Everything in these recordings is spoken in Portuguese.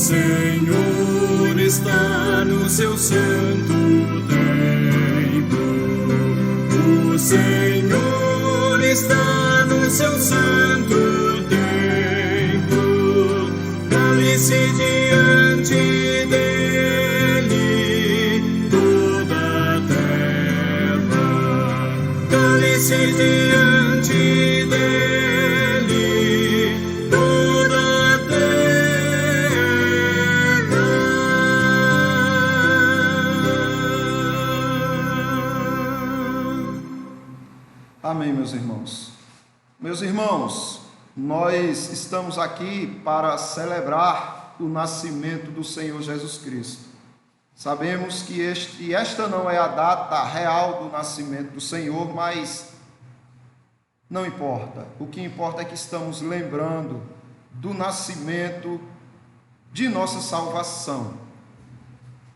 Senhor está no seu santo templo. O Senhor está no seu santo templo. Cale-se diante dele toda a terra. Cale-se diante dele toda a terra. Amém, meus irmãos. Meus irmãos, nós estamos aqui para celebrar o nascimento do Senhor Jesus Cristo. Sabemos que esta não é a data real do nascimento do Senhor, mas não importa. O que importa é que estamos lembrando do nascimento de nossa salvação,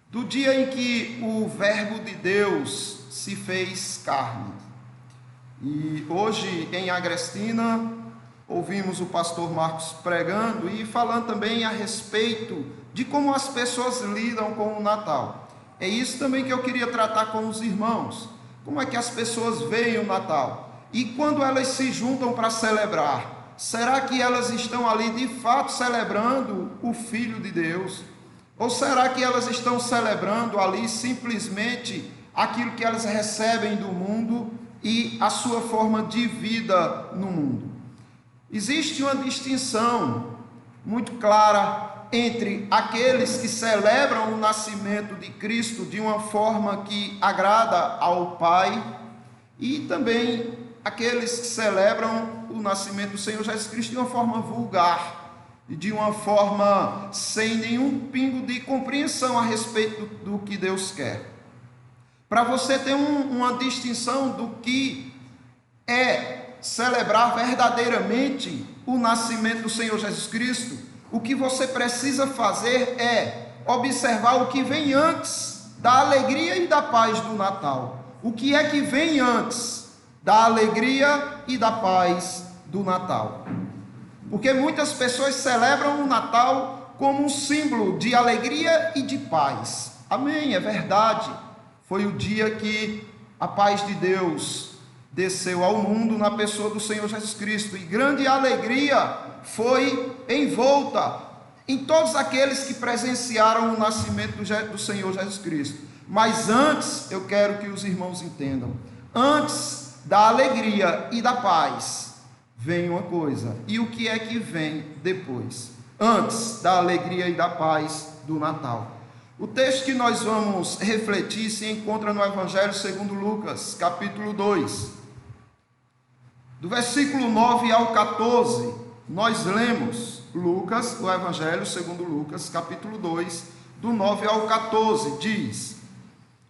do dia em que o Verbo de Deus se fez carne. E hoje em Agrestina ouvimos o pastor Marcos pregando e falando também a respeito de como as pessoas lidam com o Natal. É isso também que eu queria tratar com os irmãos. Como é que as pessoas veem o Natal? E quando elas se juntam para celebrar, será que elas estão ali de fato celebrando o Filho de Deus? Ou será que elas estão celebrando ali simplesmente aquilo que elas recebem do mundo e a sua forma de vida no mundo? Existe uma distinção muito clara entre aqueles que celebram o nascimento de Cristo de uma forma que agrada ao Pai e também aqueles que celebram o nascimento do Senhor Jesus Cristo de uma forma vulgar e de uma forma sem nenhum pingo de compreensão a respeito do que Deus quer. Para você ter uma distinção do que é celebrar verdadeiramente o nascimento do Senhor Jesus Cristo, o que você precisa fazer é observar o que vem antes da alegria e da paz do Natal. O que é que vem antes da alegria e da paz do Natal? Porque muitas pessoas celebram o Natal como um símbolo de alegria e de paz. Amém, é verdade. Foi o dia que a paz de Deus desceu ao mundo na pessoa do Senhor Jesus Cristo, e grande alegria foi envolta em todos aqueles que presenciaram o nascimento do Senhor Jesus Cristo. Mas antes, eu quero que os irmãos entendam, antes da alegria e da paz, vem uma coisa. E o que é que vem depois? Antes da alegria e da paz do Natal. O texto que nós vamos refletir se encontra no Evangelho segundo Lucas, capítulo 2. Do versículo 9 ao 14, nós lemos Lucas, o Evangelho segundo Lucas, capítulo 2, do 9 ao 14, diz: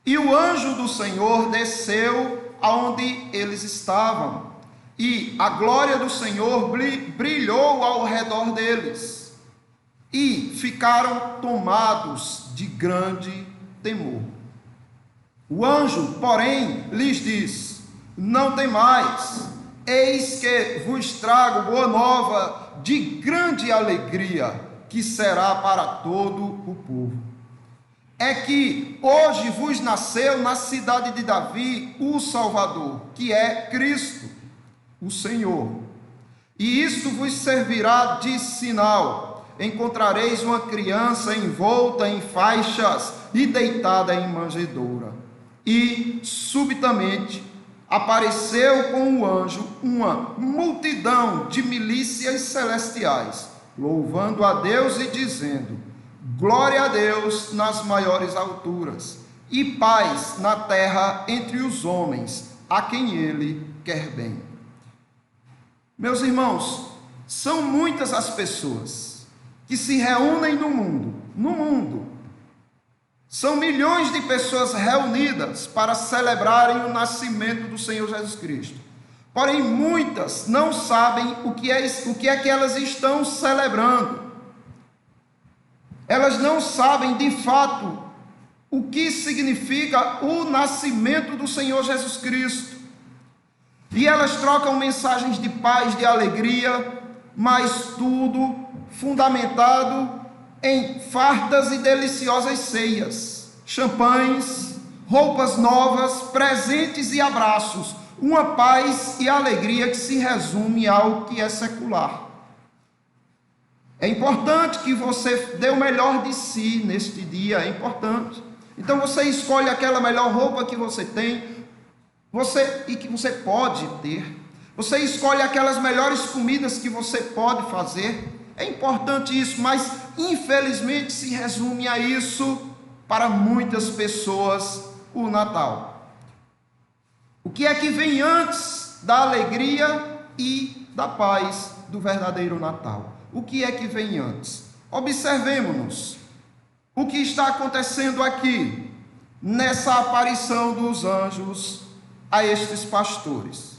E o anjo do Senhor desceu aonde eles estavam, e a glória do Senhor brilhou ao redor deles, e ficaram tomados de grande temor. O anjo, porém, lhes disse: Não temais, eis que vos trago boa nova de grande alegria, que será para todo o povo. É que hoje vos nasceu na cidade de Davi o Salvador, que é Cristo, o Senhor. E isto vos servirá de sinal: encontrareis uma criança envolta em faixas e deitada em manjedoura. E subitamente apareceu com o anjo uma multidão de milícias celestiais, louvando a Deus e dizendo: Glória a Deus nas maiores alturas, e paz na terra entre os homens, a quem Ele quer bem. Meus irmãos, são muitas as pessoas que se reúnem no mundo. São milhões de pessoas reunidas para celebrarem o nascimento do Senhor Jesus Cristo. Porém, muitas não sabem o que é que elas estão celebrando. Elas não sabem de fato o que significa o nascimento do Senhor Jesus Cristo. E elas trocam mensagens de paz, de alegria, mas tudo fundamentado em fartas e deliciosas ceias, champanhes, roupas novas, presentes e abraços, uma paz e alegria que se resume ao que é secular. É importante que você dê o melhor de si neste dia, é importante. Então você escolhe aquela melhor roupa que você tem, e que você pode ter. Você escolhe aquelas melhores comidas que você pode fazer. É importante isso, mas infelizmente se resume a isso para muitas pessoas o Natal. O que é que vem antes da alegria e da paz do verdadeiro Natal? O que é que vem antes? Observemos o que está acontecendo aqui, nessa aparição dos anjos a estes pastores.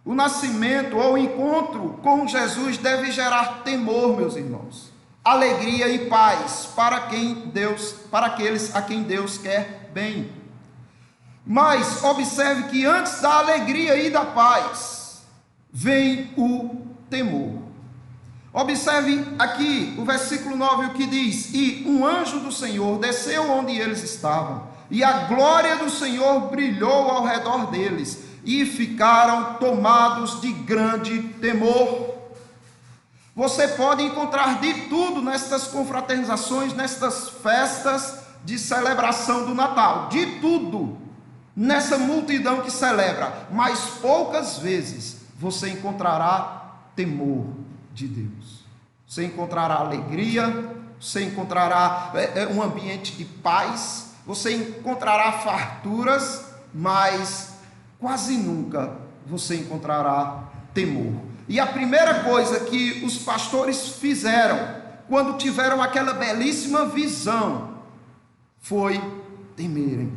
O nascimento ou o encontro com Jesus deve gerar temor, meus irmãos, alegria e paz para aqueles a quem Deus quer bem. Mas observe que antes da alegria e da paz vem o temor. Observe aqui o versículo 9, o que diz: e um anjo do Senhor desceu onde eles estavam, e a glória do Senhor brilhou ao redor deles, e ficaram tomados de grande temor. Você pode encontrar de tudo nestas confraternizações, nestas festas de celebração do Natal, de tudo, nessa multidão que celebra, mas poucas vezes você encontrará temor de Deus. Você encontrará alegria, você encontrará um ambiente de paz, você encontrará farturas, mas quase nunca você encontrará temor. E a primeira coisa que os pastores fizeram quando tiveram aquela belíssima visão foi temerem.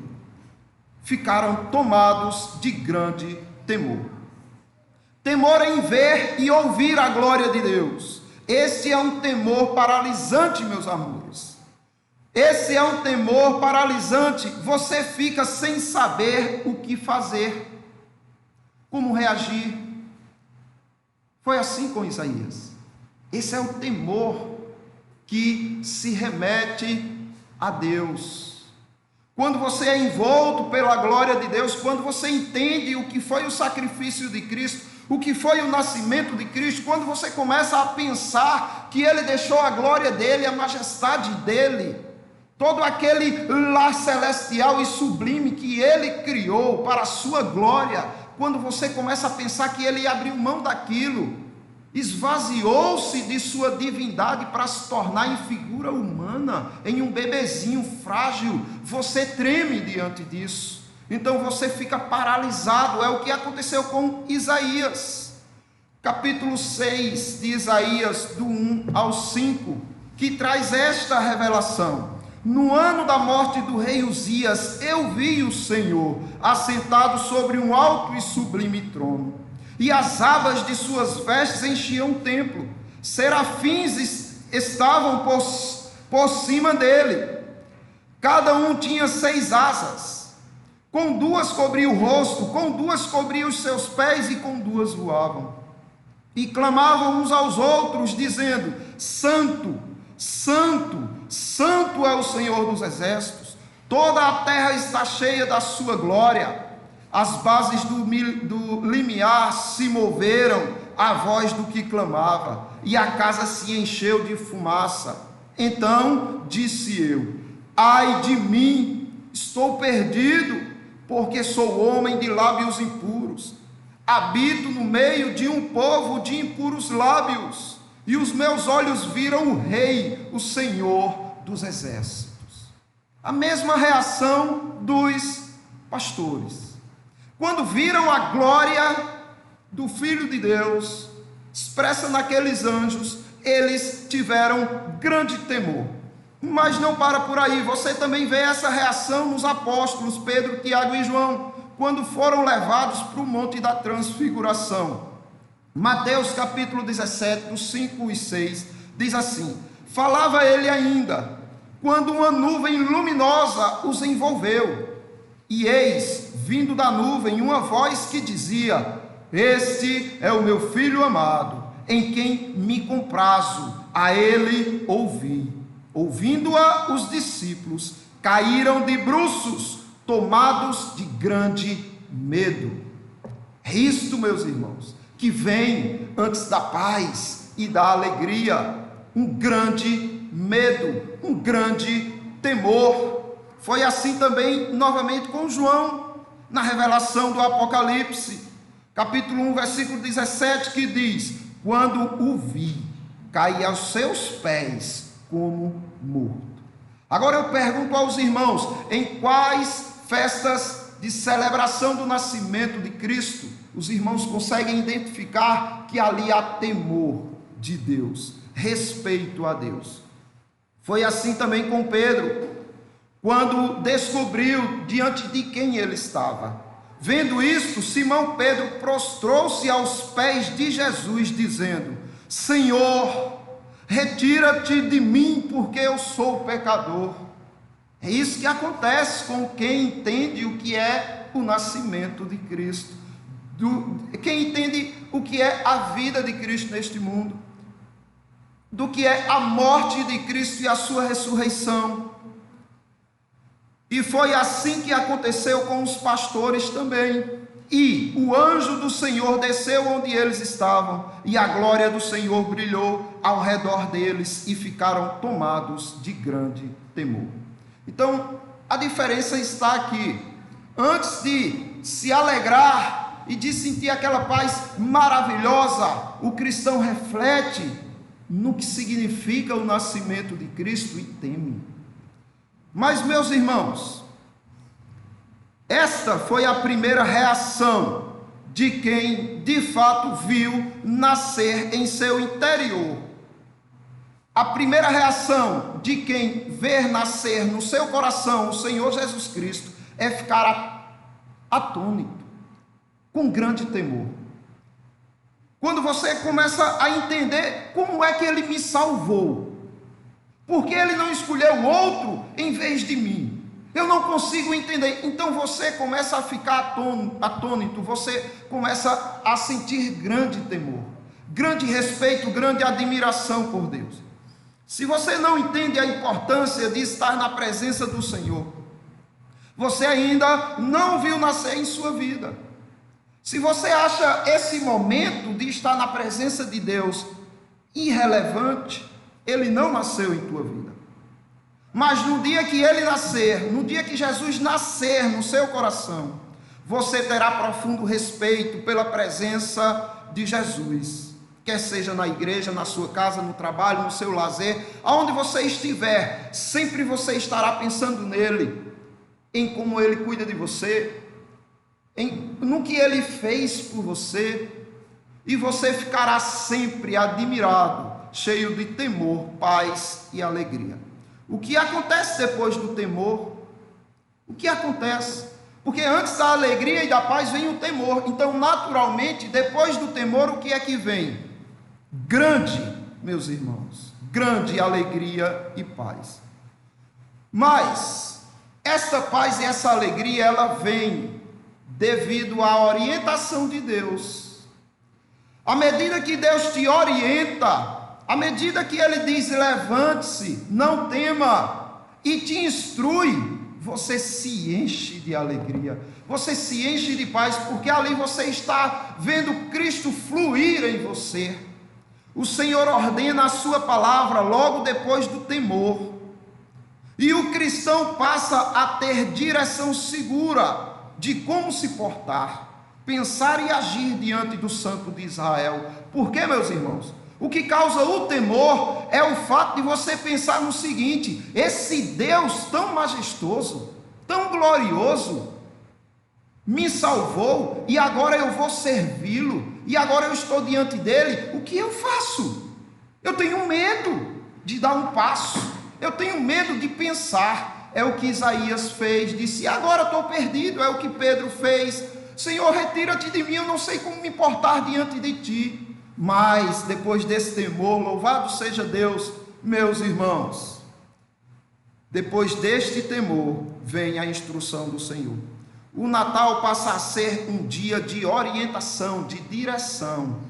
Ficaram tomados de grande temor. Temor em ver e ouvir a glória de Deus. Esse é um temor paralisante, meus amores. Esse é um temor paralisante. Você fica sem saber o que fazer, como reagir. Foi assim com Isaías. Esse é o temor que se remete a Deus. Quando você é envolto pela glória de Deus, quando você entende o que foi o sacrifício de Cristo, o que foi o nascimento de Cristo, quando você começa a pensar que Ele deixou a glória dEle, a majestade dEle, todo aquele lar celestial e sublime que Ele criou para a sua glória, quando você começa a pensar que Ele abriu mão daquilo, esvaziou-se de sua divindade para se tornar em figura humana, em um bebezinho frágil, você treme diante disso. Então você fica paralisado. É o que aconteceu com Isaías, capítulo 6 de Isaías, do 1 ao 5, que traz esta revelação: no ano da morte do rei Uzias, eu vi o Senhor assentado sobre um alto e sublime trono, e as abas de suas vestes enchiam o templo, serafins estavam por cima dele, cada um tinha 6 asas, com 2 cobria o rosto, com 2 cobria os seus pés, e com 2 voavam, e clamavam uns aos outros, dizendo: Santo, Santo, Santo é o Senhor dos exércitos, toda a terra está cheia da sua glória. As bases do limiar se moveram à voz do que clamava, e a casa se encheu de fumaça. Então disse eu: ai de mim, estou perdido, porque sou homem de lábios impuros, habito no meio de um povo de impuros lábios, e os meus olhos viram o Rei, o Senhor dos exércitos. A mesma reação dos pastores, quando viram a glória do Filho de Deus expressa naqueles anjos, eles tiveram grande temor. Mas não para por aí, você também vê essa reação nos apóstolos Pedro, Tiago e João, quando foram levados para o Monte da Transfiguração. Mateus capítulo 17, dos 5 e 6, diz assim: falava ele ainda, quando uma nuvem luminosa os envolveu, e eis, vindo da nuvem, uma voz que dizia: este é o meu Filho amado, em quem me comprazo, a ele ouvi. Ouvindo-a, os discípulos caíram de bruços, tomados de grande medo. É isto, meus irmãos, que vem antes da paz e da alegria, um grande medo, um grande temor. Foi assim também, novamente, com João, na revelação do Apocalipse, capítulo 1, versículo 17, que diz: quando o vi, caí aos seus pés como morto. Agora eu pergunto aos irmãos, em quais festas de celebração do nascimento de Cristo os irmãos conseguem identificar que ali há temor de Deus, respeito a Deus? Foi assim também com Pedro, quando descobriu diante de quem ele estava. Vendo isto, Simão Pedro prostrou-se aos pés de Jesus, dizendo: Senhor, retira-te de mim, porque eu sou pecador. É isso que acontece com quem entende o que é o nascimento de Cristo, quem entende o que é a vida de Cristo neste mundo, do que é a morte de Cristo e a sua ressurreição. E foi assim que aconteceu com os pastores também. E o anjo do Senhor desceu onde eles estavam, e a glória do Senhor brilhou ao redor deles, e ficaram tomados de grande temor. Então, a diferença está aqui. Antes de se alegrar e de sentir aquela paz maravilhosa, o cristão reflete no que significa o nascimento de Cristo e teme. Mas, meus irmãos, esta foi a primeira reação de quem de fato viu nascer em seu interior. A primeira reação de quem vê nascer no seu coração o Senhor Jesus Cristo é ficar atônito, com grande temor. Quando você começa a entender como é que Ele me salvou, porque Ele não escolheu outro em vez de mim. Eu não consigo entender. Então você começa a ficar atônito, você começa a sentir grande temor, grande respeito, grande admiração por Deus. Se você não entende a importância de estar na presença do Senhor, você ainda não viu nascer em sua vida. Se você acha esse momento de estar na presença de Deus irrelevante, Ele não nasceu em tua vida. Mas no dia que Ele nascer, no dia que Jesus nascer no seu coração, você terá profundo respeito pela presença de Jesus. Quer seja na igreja, na sua casa, no trabalho, no seu lazer, aonde você estiver, sempre você estará pensando nele, em como Ele cuida de você, no que Ele fez por você, e você ficará sempre admirado, cheio de temor, paz e alegria. O que acontece depois do temor? O que acontece? Porque antes da alegria e da paz vem o temor. Então, naturalmente, depois do temor, o que é que vem? Grande, meus irmãos, grande alegria e paz. Mas essa paz e essa alegria, ela vem devido à orientação de Deus. À medida que Deus te orienta, à medida que Ele diz: levante-se, não tema, e te instrui, você se enche de alegria, você se enche de paz, porque ali você está vendo Cristo fluir em você. O Senhor ordena a sua palavra logo depois do temor, e o cristão passa a ter direção segura de como se portar, pensar e agir diante do Santo de Israel. Por quê, meus irmãos? O que causa o temor é o fato de você pensar no seguinte: esse Deus tão majestoso, tão glorioso, me salvou, e agora eu vou servi-lo, e agora eu estou diante dele, o que eu faço? Eu tenho medo de dar um passo, eu tenho medo de pensar. É o que Isaías fez, disse: agora estou perdido. É o que Pedro fez: Senhor, retira-te de mim, eu não sei como me portar diante de ti. Mas depois desse temor, louvado seja Deus, meus irmãos, depois deste temor vem a instrução do Senhor. O Natal passa a ser um dia de orientação, de direção.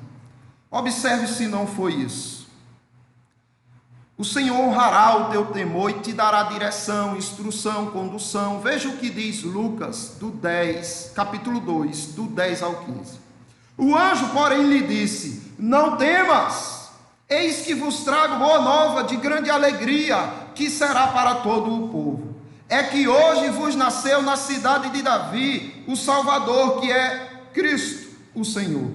Observe se não foi isso. O Senhor honrará o teu temor e te dará direção, instrução, condução. Veja o que diz Lucas, capítulo 2, do 10 ao 15. O anjo, porém, lhe disse: não temas, eis que vos trago boa nova de grande alegria, que será para todo o povo. É que hoje vos nasceu na cidade de Davi o Salvador, que é Cristo, o Senhor.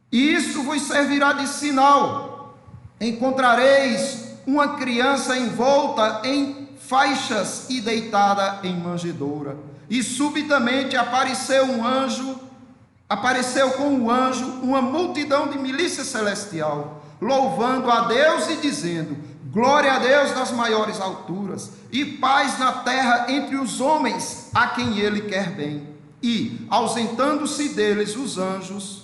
E isto vos servirá de sinal: encontrareis uma criança envolta em faixas e deitada em manjedoura. E subitamente apareceu com o anjo uma multidão de milícia celestial, louvando a Deus e dizendo: glória a Deus nas maiores alturas, e paz na terra entre os homens a quem ele quer bem. E, ausentando-se deles os anjos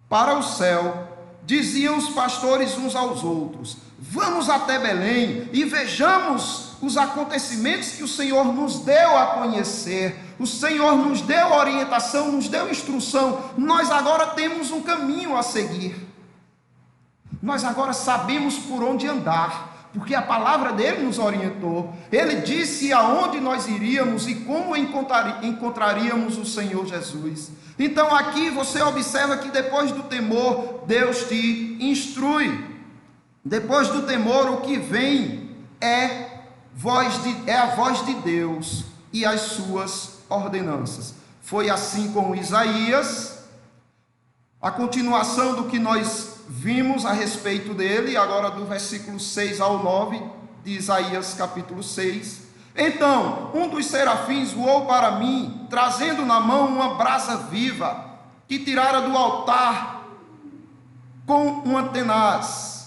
para o céu, diziam os pastores uns aos outros: vamos até Belém e vejamos os acontecimentos que o Senhor nos deu a conhecer. O Senhor nos deu orientação, nos deu instrução. Nós agora temos um caminho a seguir. Nós agora sabemos por onde andar, porque a palavra dele nos orientou. Ele disse aonde nós iríamos e como encontraríamos o Senhor Jesus. Então aqui você observa que depois do temor, Deus te instrui. Depois do temor, o que vem é a voz de Deus e as suas ordenanças. Foi assim com Isaías, a continuação do que nós vimos a respeito dele, agora do versículo 6 ao 9 de Isaías capítulo 6. Então, um dos serafins voou para mim, trazendo na mão uma brasa viva, que tirara do altar com uma tenaz.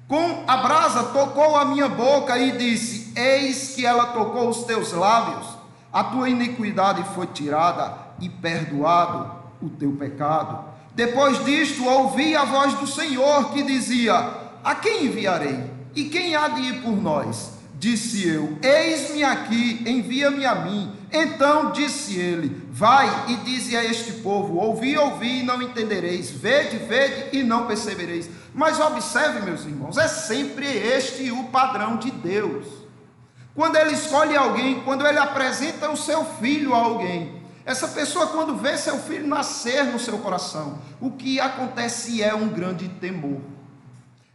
Com a brasa tocou a minha boca e disse: eis que ela tocou os teus lábios, a tua iniquidade foi tirada e perdoado o teu pecado. Depois disto ouvi a voz do Senhor que dizia: a quem enviarei? E quem há de ir por nós? Disse eu: eis-me aqui, envia-me a mim. Então disse ele: vai e dize a este povo: ouvi, ouvi e não entendereis, vede, vede e não percebereis. Mas observe, meus irmãos, é sempre este o padrão de Deus. Quando ele escolhe alguém, quando ele apresenta o seu filho a alguém, essa pessoa, quando vê seu filho nascer no seu coração, o que acontece é um grande temor.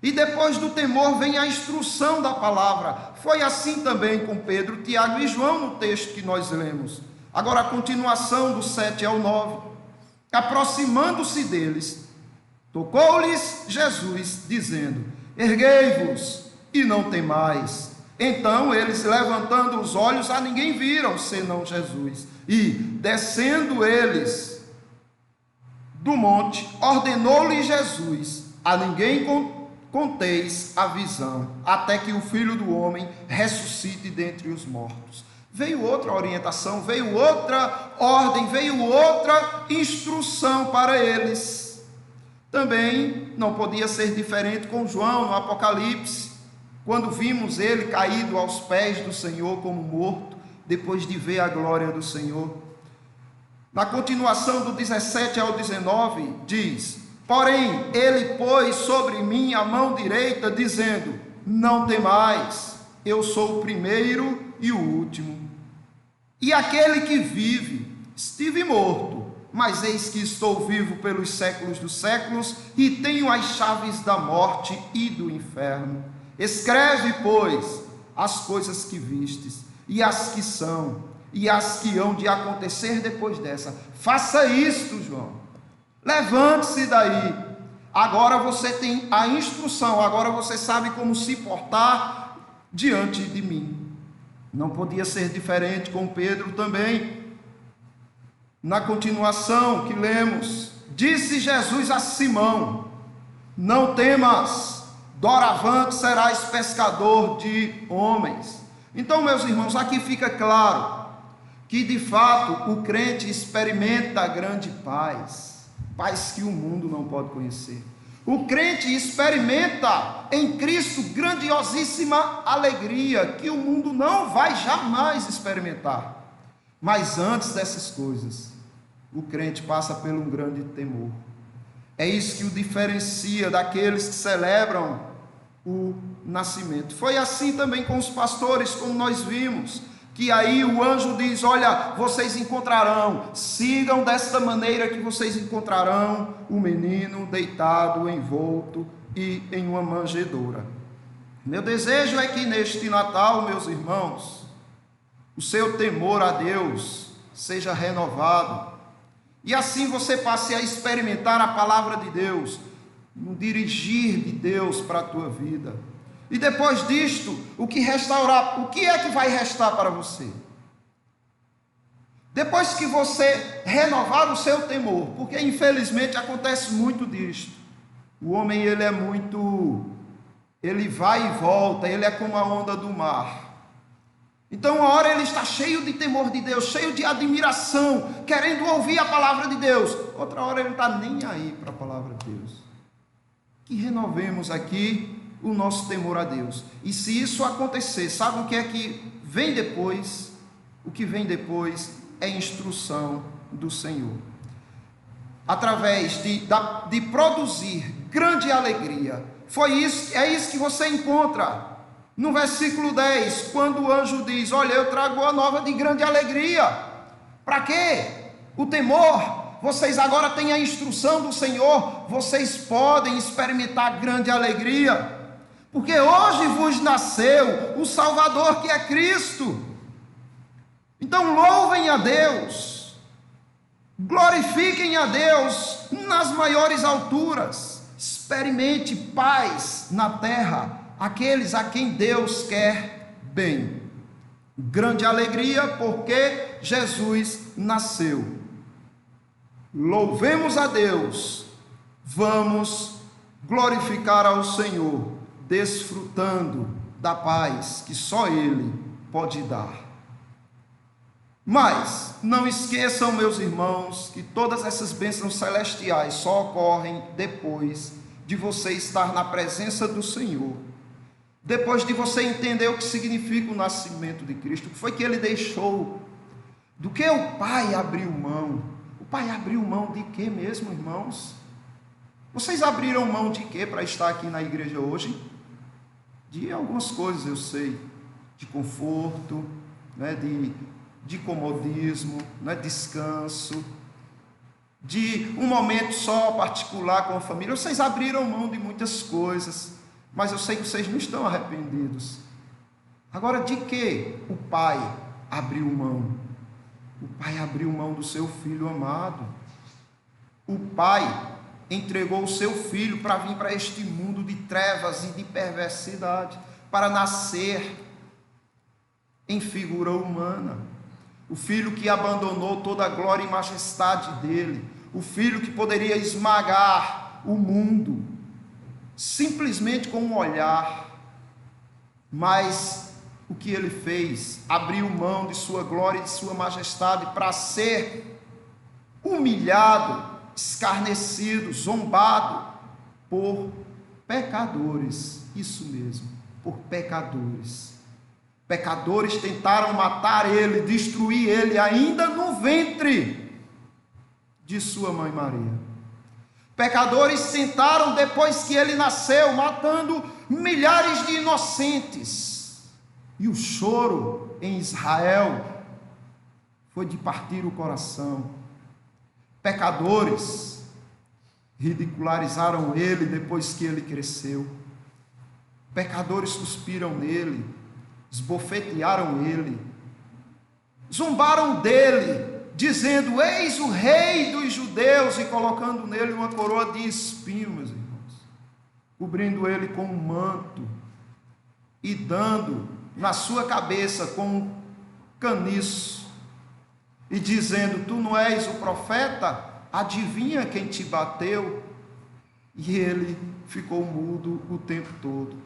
E depois do temor vem a instrução da palavra. Foi assim também com Pedro, Tiago e João no texto que nós lemos. Agora a continuação do 7 ao 9. Aproximando-se deles, tocou-lhes Jesus, dizendo: erguei-vos e não temais. Então eles, levantando os olhos, a ninguém viram, senão Jesus. E, descendo eles do monte, ordenou-lhes Jesus: a ninguém conteis a visão, até que o Filho do Homem ressuscite dentre os mortos. Veio outra orientação, veio outra ordem, veio outra instrução para eles. Também não podia ser diferente com João no Apocalipse, quando vimos ele caído aos pés do Senhor como morto, depois de ver a glória do Senhor. Na continuação do 17 ao 19 diz: porém ele pôs sobre mim a mão direita, dizendo: não temais, eu sou o primeiro e o último, e aquele que vive. Estive morto, mas eis que estou vivo pelos séculos dos séculos, e tenho as chaves da morte e do inferno. Escreve, pois, as coisas que vistes, e as que são, e as que hão de acontecer depois dessa. Faça isto, João. Levante-se daí. Agora você tem a instrução, agora você sabe como se portar diante de mim. Não podia ser diferente com Pedro também. Na continuação que lemos, disse Jesus a Simão: não temas, doravante serás pescador de homens. Então, meus irmãos, aqui fica claro que de fato o crente experimenta grande paz, paz que o mundo não pode conhecer. O crente experimenta em Cristo grandiosíssima alegria que o mundo não vai jamais experimentar. Mas antes dessas coisas, o crente passa por um grande temor. É isso que o diferencia daqueles que celebram o nascimento. Foi assim também com os pastores, como nós vimos, que aí o anjo diz: olha, vocês encontrarão, sigam desta maneira que vocês encontrarão o menino deitado, envolto e em uma manjedoura. Meu desejo é que neste Natal, meus irmãos, o seu temor a Deus seja renovado, e assim você passe a experimentar a palavra de Deus, no dirigir de Deus para a tua vida. E depois disto, o que é que vai restar para você? Depois que você renovar o seu temor, porque infelizmente acontece muito disto. O homem, ele vai e volta, ele é como a onda do mar. Então, uma hora ele está cheio de temor de Deus, cheio de admiração, querendo ouvir a palavra de Deus. Outra hora ele não está nem aí para a palavra de Deus. Que renovemos aqui o nosso temor a Deus. E se isso acontecer, sabe o que é que vem depois? O que vem depois é instrução do Senhor. Através de produzir grande alegria. É isso que você encontra no versículo 10, quando o anjo diz: olha, eu trago uma nova de grande alegria. Para quê? O temor. Vocês agora têm a instrução do Senhor, vocês podem experimentar grande alegria, porque hoje vos nasceu o Salvador, que é Cristo. Então louvem a Deus, glorifiquem a Deus nas maiores alturas, experimente paz na terra, aqueles a quem Deus quer bem. Grande alegria porque Jesus nasceu. Louvemos a Deus, vamos glorificar ao Senhor, desfrutando da paz que só Ele pode dar. Mas não esqueçam, meus irmãos, que todas essas bênçãos celestiais só ocorrem depois de você estar na presença do Senhor, depois de você entender o que significa o nascimento de Cristo, o que foi que Ele deixou, do que o Pai abriu mão. O Pai abriu mão de quê mesmo, irmãos? Vocês abriram mão de quê para estar aqui na igreja hoje? De algumas coisas, eu sei, de conforto, né, de comodismo, né, descanso, de um momento só particular com a família. Vocês abriram mão de muitas coisas, mas eu sei que vocês não estão arrependidos. Agora, de que o Pai abriu mão? O Pai abriu mão do seu Filho amado. O Pai entregou o seu Filho para vir para este mundo de trevas e de perversidade, para nascer em figura humana. O Filho que abandonou toda a glória e majestade dele. O Filho que poderia esmagar o mundo, simplesmente com um olhar. Mas o que ele fez? Abriu mão de sua glória e de sua majestade para ser humilhado, escarnecido, zombado por pecadores. Isso mesmo, por pecadores. Pecadores tentaram matar ele, destruir ele ainda no ventre de sua mãe Maria. Pecadores tentaram, depois que ele nasceu, matando milhares de inocentes. E o choro em Israel foi de partir o coração. Pecadores ridicularizaram ele depois que ele cresceu. Pecadores cuspiram nele, esbofetearam ele, zombaram dele, dizendo: eis o rei dos judeus, e colocando nele uma coroa de espinho, meus irmãos, cobrindo ele com um manto e dando na sua cabeça com um caniço, e dizendo: tu não és o profeta? Adivinha quem te bateu? E ele ficou mudo o tempo todo.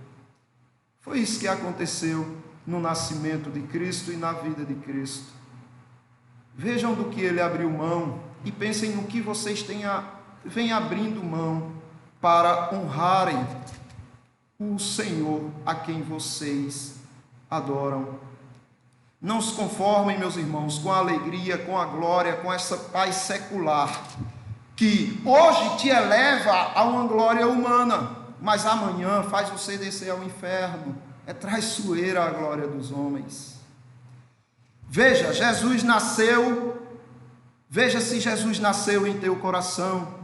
Foi isso que aconteceu no nascimento de Cristo e na vida de Cristo. Vejam do que ele abriu mão e pensem no que vocês vêm abrindo mão para honrarem o Senhor a quem vocês adoram. Não se conformem, meus irmãos, com a alegria, com a glória, com essa paz secular, que hoje te eleva a uma glória humana. mas amanhã faz você descer ao inferno. É traiçoeira a glória dos homens. Veja, Jesus nasceu. Veja se Jesus nasceu em teu coração.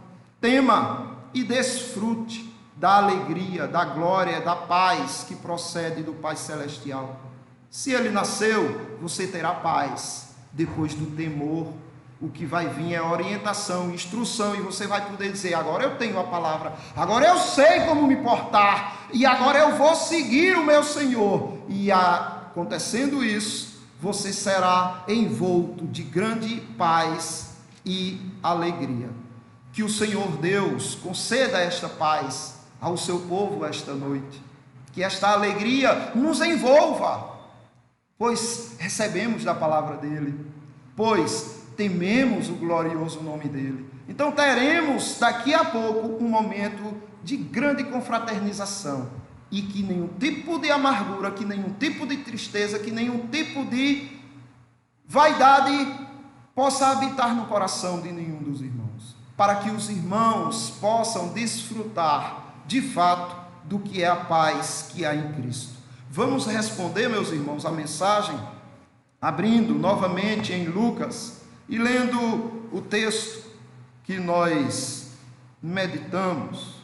Tema e desfrute da alegria, da glória, da paz que procede do Pai Celestial. Se ele nasceu, você terá paz. Depois do temor, o que vai vir é orientação, instrução, e você vai poder dizer: agora eu tenho a palavra, agora eu sei como me portar, e agora eu vou seguir o meu Senhor. E acontecendo isso, você será envolto de grande paz e alegria. Que o Senhor Deus conceda esta paz ao seu povo esta noite, que esta alegria nos envolva, pois recebemos da palavra dele, pois tememos o glorioso nome dele. Então teremos daqui a pouco um momento de grande confraternização, e que nenhum tipo de amargura, que nenhum tipo de tristeza, que nenhum tipo de vaidade possa habitar no coração de nenhum dos irmãos, para que os irmãos possam desfrutar de fato do que é a paz que há em Cristo. Vamos responder, meus irmãos, a mensagem, abrindo novamente em Lucas e lendo o texto que nós meditamos.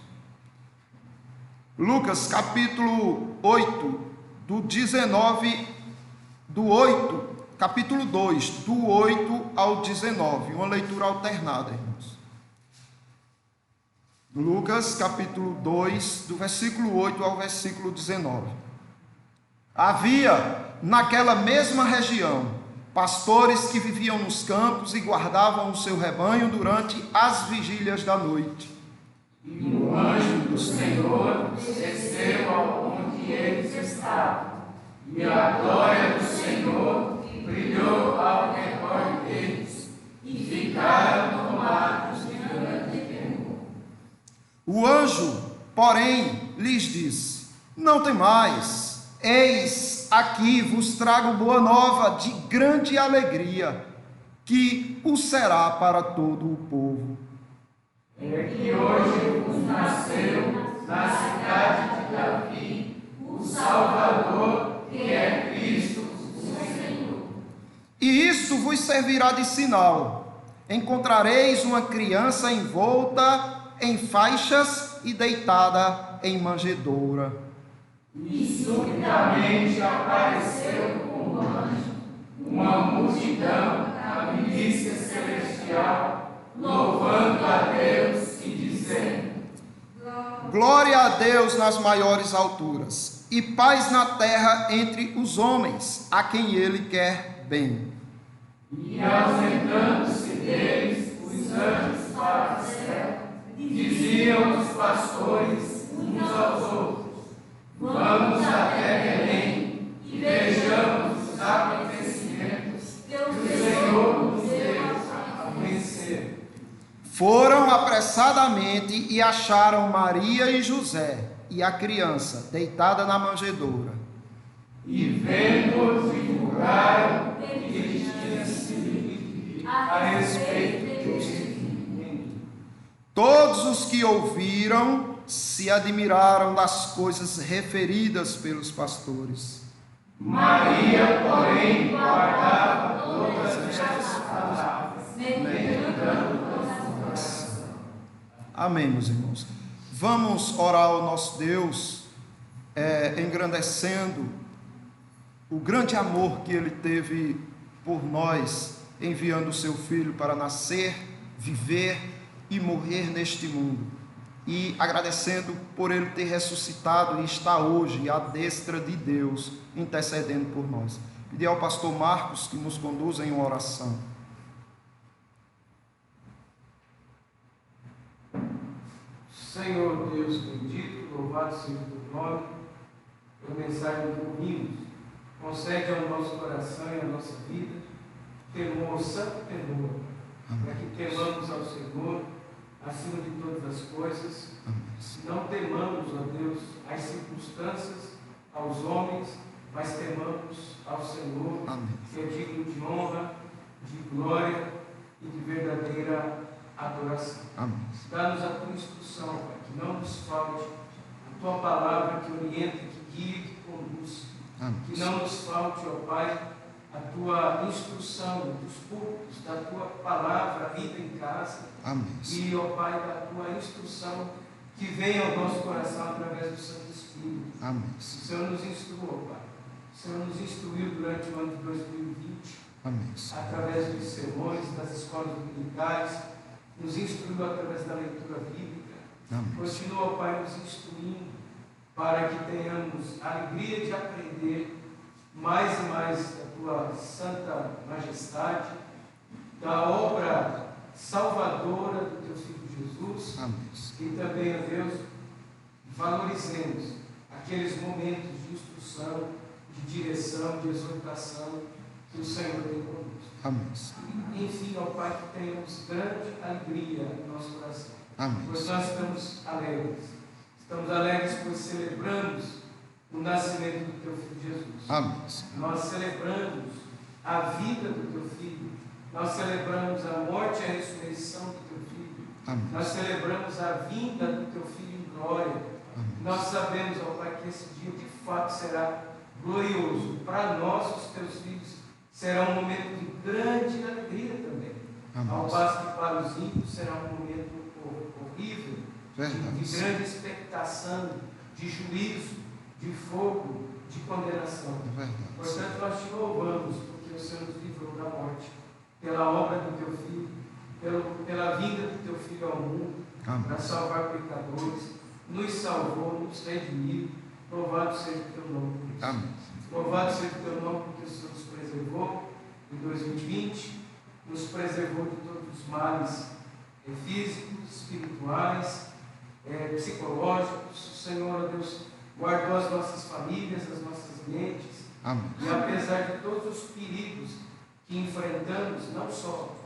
Lucas capítulo 8, capítulo 2, do 8 ao 19, uma leitura alternada, irmãos. Lucas capítulo 2, do versículo 8 ao versículo 19. Havia naquela mesma região pastores que viviam nos campos e guardavam o seu rebanho durante as vigílias da noite. E o anjo do Senhor desceu aonde eles estavam, e a glória do Senhor brilhou ao redor deles, e ficaram tomados de grande temor. O anjo, porém, lhes disse: não temais, eis aqui vos trago boa nova de grande alegria, que o será para todo o povo. É que hoje vos nasceu na cidade de Davi o Salvador, que é Cristo o Senhor. E isto vos servirá de sinal: encontrareis uma criança envolta em faixas e deitada em manjedoura. E subitamente apareceu com um anjo uma multidão da milícia celestial, louvando a Deus e dizendo: glória a Deus nas maiores alturas, e paz na terra entre os homens, a quem ele quer bem. E ausentando-se deles os anjos para o céu, diziam os pastores uns aos outros: vamos até Belém e vejamos os acontecimentos que o Senhor nos deu a conhecer. Foram apressadamente e acharam Maria e José e a criança deitada na manjedoura. E vendo-os divulgaram que lhes tinha sido a respeito deste menino. Todos os que ouviram se admiraram das coisas referidas pelos pastores. Maria, porém, guardava todas estas palavras, meditando no coração. Amém, meus irmãos. Vamos orar ao nosso Deus, engrandecendo o grande amor que Ele teve por nós, enviando o seu Filho para nascer, viver e morrer neste mundo, e agradecendo por Ele ter ressuscitado e está hoje à destra de Deus, intercedendo por nós. Pedir ao pastor Marcos que nos conduza em uma oração. Senhor Deus bendito, louvado seja o teu nome, pela mensagem que ouvimos. Concede ao nosso coração e à nossa vida temor, santo temor, para que temamos ao Senhor acima de todas as coisas. Não temamos, ó Deus, as circunstâncias, aos homens, mas temamos ao Senhor, que é digno de honra, de glória e de verdadeira adoração. Dá-nos a tua instrução, para que não nos falte tua palavra que orienta, que guia, que conduz. Amém. Que não nos falte, ó Pai, a tua instrução dos púlpitos, da tua palavra lida em casa. Amém. E, ó Pai, da tua instrução que vem ao nosso coração através do Santo Espírito. Amém. O Senhor nos instruiu, ó Pai. O Senhor nos instruiu durante o ano de 2020, Amém. através dos sermões, das escolas dominicais, nos instruiu através da leitura bíblica. Amém. Continua, ó Pai, nos instruindo para que tenhamos a alegria de aprender mais e mais da tua santa majestade, da obra salvadora do teu Filho Jesus. Amém. E também, ó Deus, valorizemos aqueles momentos de instrução, de direção, de exortação que o Senhor tem conosco. Amém. Enfim, ó Pai, que tenhamos grande alegria no nosso coração. Amém. Pois nós estamos alegres. Estamos alegres pois celebramos o nascimento do teu Filho Jesus. Amém. Nós celebramos a vida do teu Filho. Nós celebramos a morte e a ressurreição do teu Filho. Amém. Nós celebramos a vinda do teu Filho em glória. Amém. Nós sabemos, ó Pai, que esse dia de fato será glorioso. Para nós, os teus filhos, será um momento de grande alegria também. Amém. Ao passo que para os ímpios será um momento horrível, Verdade. de grande expectação, de juízo, de fogo, de condenação. É verdade. Portanto, nós te louvamos, porque o Senhor nos livrou da morte, pela obra do teu Filho, pela vinda do teu Filho ao mundo, Amém. para salvar pecadores, nos salvou, nos redimiu. Louvado seja o teu nome por isso. Amém. Louvado seja o teu nome, porque o Senhor nos preservou em 2020, nos preservou de todos os males físicos, espirituais, psicológicos. O Senhor, ó Deus, guardou as nossas famílias, as nossas mentes. Amém. E apesar de todos os perigos que enfrentamos, não só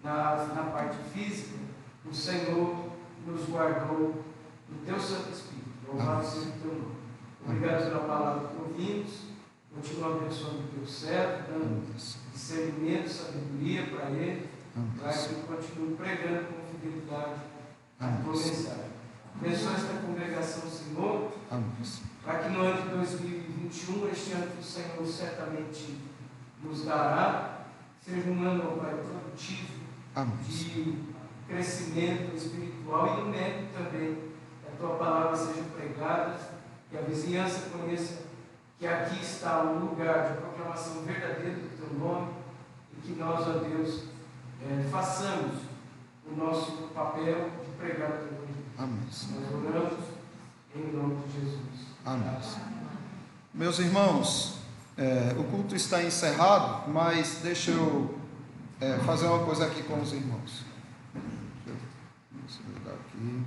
na parte física, o Senhor nos guardou no teu Santo Espírito. Louvado seja o teu nome. Obrigado pela palavra que ouvimos. Continua abençoando o teu servo, dando discernimento, sabedoria para ele, para que ele continue pregando com fidelidade a tua mensagem. Abençoa esta congregação, Senhor, Amém. para que no ano de 2021, este ano que o Senhor certamente nos dará, seja um ano, ó Pai, produtivo, Amém. de crescimento espiritual e numérico também. Que a tua palavra seja pregada, que a vizinhança conheça que aqui está um lugar de proclamação verdadeira do teu nome e que nós, ó Deus, façamos o nosso papel de pregar o teu nome. Amém. Nós oramos em nome de Jesus. Amém. Meus irmãos, o culto está encerrado, mas deixa eu fazer uma coisa aqui com os irmãos. Deixa eu ligar aqui.